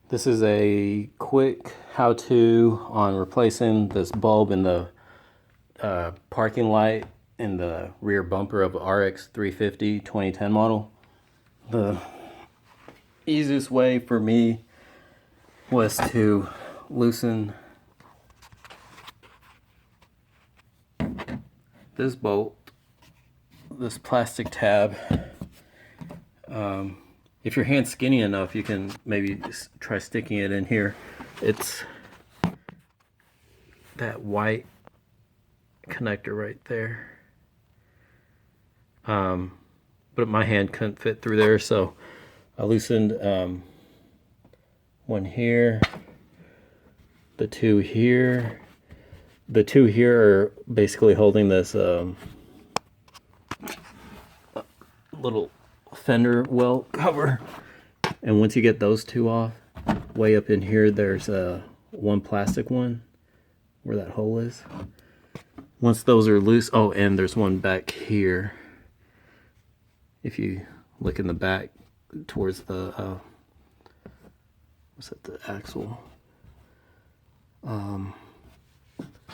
This is a quick how-to on replacing this bulb in the parking light in the rear bumper of a Rx350 2010 model. The easiest way for me was to loosen this bolt, this plastic tab. If your hand's skinny enough, you can maybe try sticking it in here. It's that white connector right there. But my hand couldn't fit through there, so I loosened one here, the two here. The two here are basically holding this little fender well cover, and once you get those two off, way up in here there's one plastic one where that hole is. Once those are loose, oh, and there's one back here. If you look in the back towards the what's that, the axle.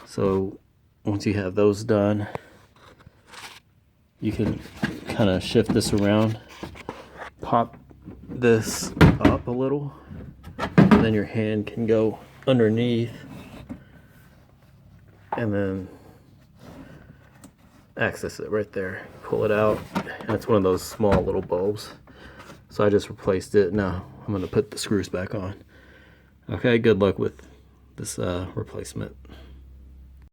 So once you have those done, you can kind of shift this around, pop this up a little, and then your hand can go underneath and then access it right there. Pull it out, and it's one of those small little bulbs. So I just replaced it. Now I'm going to put the screws back on. Okay, good luck with this replacement.